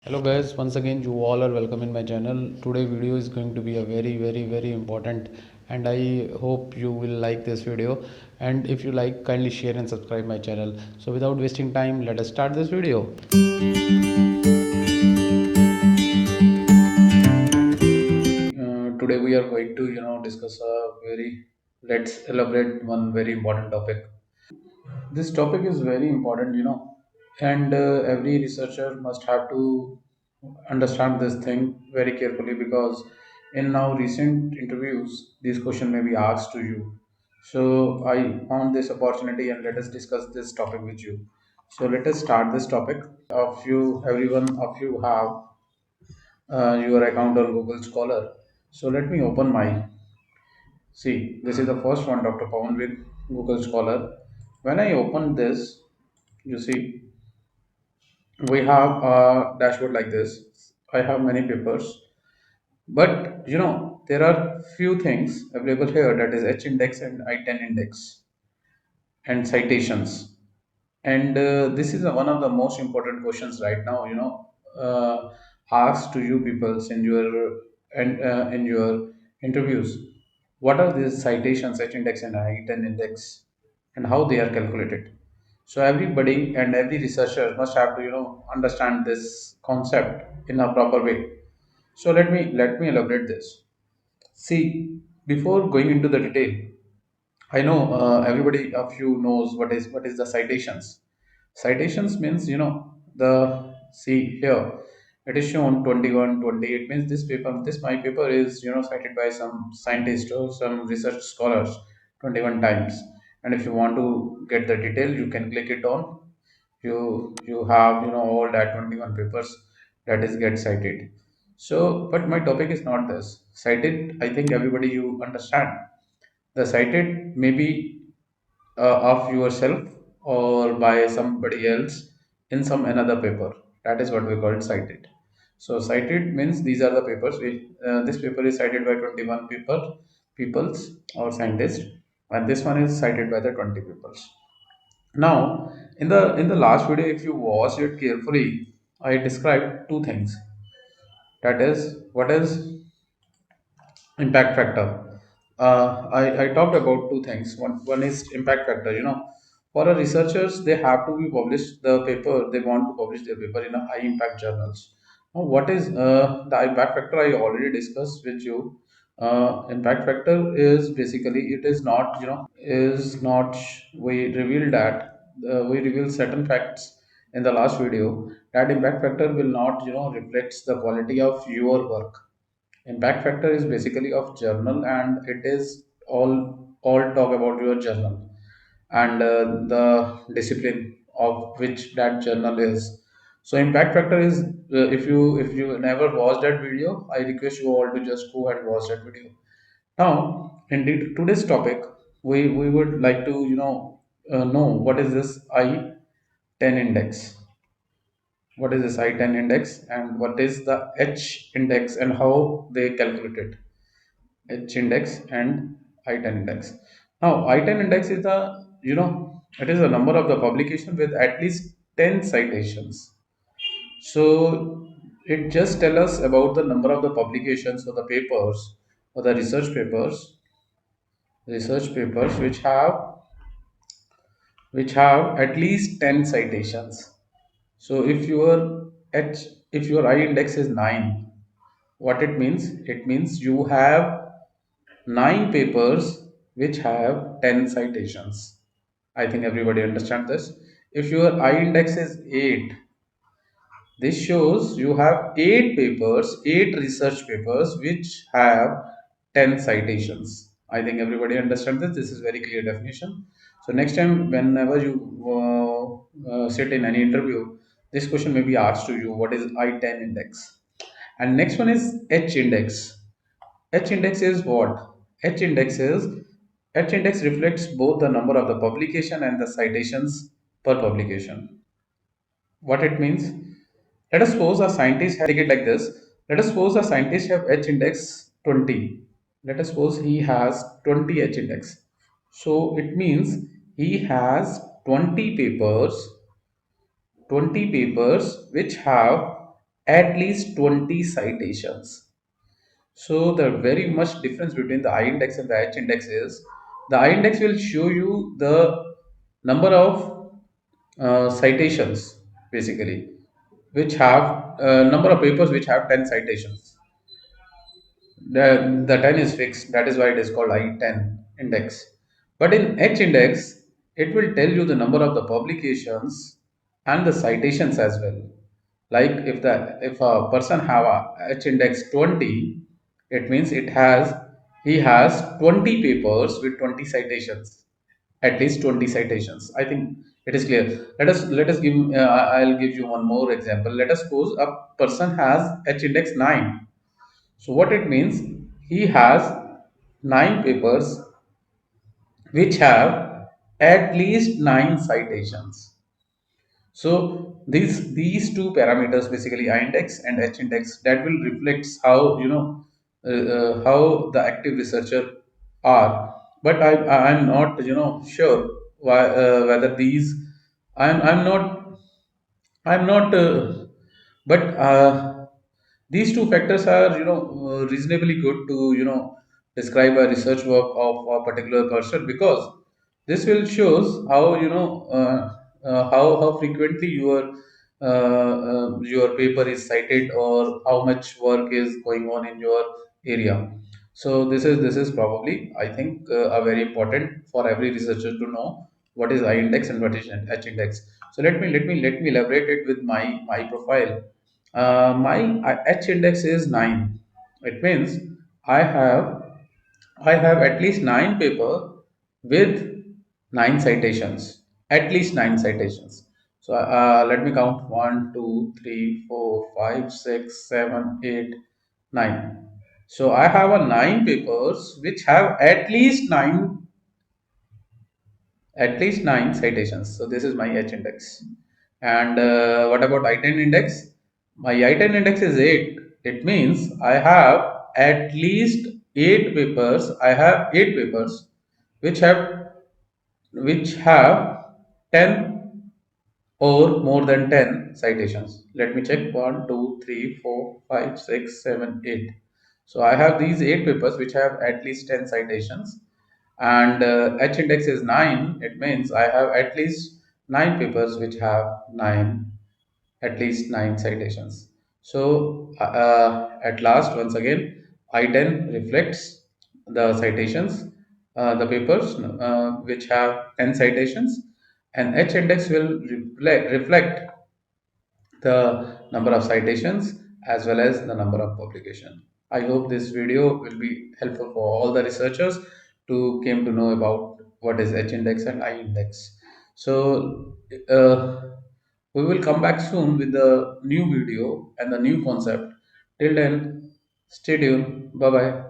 Hello guys, once again you all are welcome in my channel. Today video is going to be a very important, and I hope you will like this video, and if you like, kindly share and subscribe my channel. So without wasting time, let us start this video. Today we are going to discuss a very, let's elaborate one very important topic. This topic is very important, and every researcher must have to understand this thing very carefully, because in now recent interviews this question may be asked to you. So I found this opportunity and let us discuss this topic with you. So let us start this topic. Of you, everyone of you have your account on Google Scholar. So let me open my. See, this is the first one, Dr. Pawan with Google Scholar. When I open this, you see we have a dashboard like this. I have many papers, but there are few things available here, that is H index and I10 index and citations. And this is one of the most important questions right now, uh, asked to you people in your and in your interviews. What are these citations, H index and I10 index, and how they are calculated? So everybody and every researcher must have to understand this concept in a proper way. So let me elaborate this. See, before going into the detail, I know everybody of you knows what is the citations. Citations means the, see here it is shown 21 20. It means this my paper is cited by some scientist or some research scholars 21 times. And if you want to get the detail, you can click it on. You have all that 21 papers that is get cited. So but my topic is not this cited. I think everybody you understand the cited may be of yourself or by somebody else in some another paper. That is what we call it cited. So cited means these are the papers which this paper is cited by 21 peoples or scientists, and this one is cited by the 20 peoples. Now in the last video, if you watched it carefully, I described two things. That is, what is impact factor. I talked about two things. One is impact factor. For a researchers, they have to be published the paper. They want to publish their paper in a high impact journals. Now, what is the impact factor? I already discussed with you. Impact factor is basically, it is not is not we reveal that we reveal certain facts in the last video. That impact factor will not reflects the quality of your work. Impact factor is basically of journal, and it is all talk about your journal and the discipline of which that journal is. So impact factor is, if you never watched that video, I request you all to just go and watch that video. Now indeed today's topic, we would like to know what is this I10 index. What is this I10 index, and what is the H index, and how they calculate it? H index and I10 index. Now, I10 index is the, it is the number of the publication with at least 10 citations. So it just tell us about the number of the publications or the papers or the research papers which have at least 10 citations. So if your I index is 9, what it means? It means you have 9 papers which have 10 citations. I think everybody understands this. If your I index is 8, this shows you have 8 papers, 8 research papers which have 10 citations. I think everybody understands this. This is very clear definition. So next time, whenever you sit in any interview, this question may be asked to you: what is I10 index? And next one is H index. H index is what? H index is H index reflects both the number of the publication and the citations per publication. What it means? Let us suppose a scientist take it like this. Let us suppose a scientist have H index 20. Let us suppose he has 20 H index. So it means he has 20 papers which have at least 20 citations. So the very much difference between the I index and the H index is the I index will show you the number of citations basically, which have number of papers which have 10 citations. The 10 is fixed, that is why it is called I-10 index. But in H index, it will tell you the number of the publications and the citations as well. Like if a person have a H index 20, it means he has 20 papers with 20 citations, at least 20 citations. I think it is clear. Let us give I'll give you one more example. Let us suppose a person has H index 9. So what it means, he has 9 papers which have at least 9 citations. So these two parameters, basically I index and H index, that will reflects how how the active researcher are. But I'm not sure whether these I'm not I'm not, but these two factors are, reasonably good to, describe a research work of a particular person, because this will shows how, how frequently your paper is cited, or how much work is going on in your area. So this is probably, I think, a very important for every researcher to know what is I index and what is H index. So let me elaborate it with my profile. My H index is 9. It means I have I have at least 9 paper with 9 citations. At least 9 citations. So let me count: 1, 2, 3, 4, 5, 6, 7, 8, 9. So I have a 9 papers which have at least nine citations. So this is my H index. And what about I-10 index? My I-10 index is 8. It means I have at least 8 papers. I have 8 papers which have which have 10 or more than 10 citations. Let me check: 1, 2, 3, 4, 5, 6, 7, 8. So I have these 8 papers which have at least 10 citations, and H index is 9. It means I have at least 9 papers which have at least 9 citations. So at last, once again, I-10 reflects the citations, the papers which have 10 citations, and H index will reflect the number of citations as well as the number of publication. I hope this video will be helpful for all the researchers to came to know about what is H index and I index. So we will come back soon with the new video and the new concept. Till then, stay tuned. Bye bye.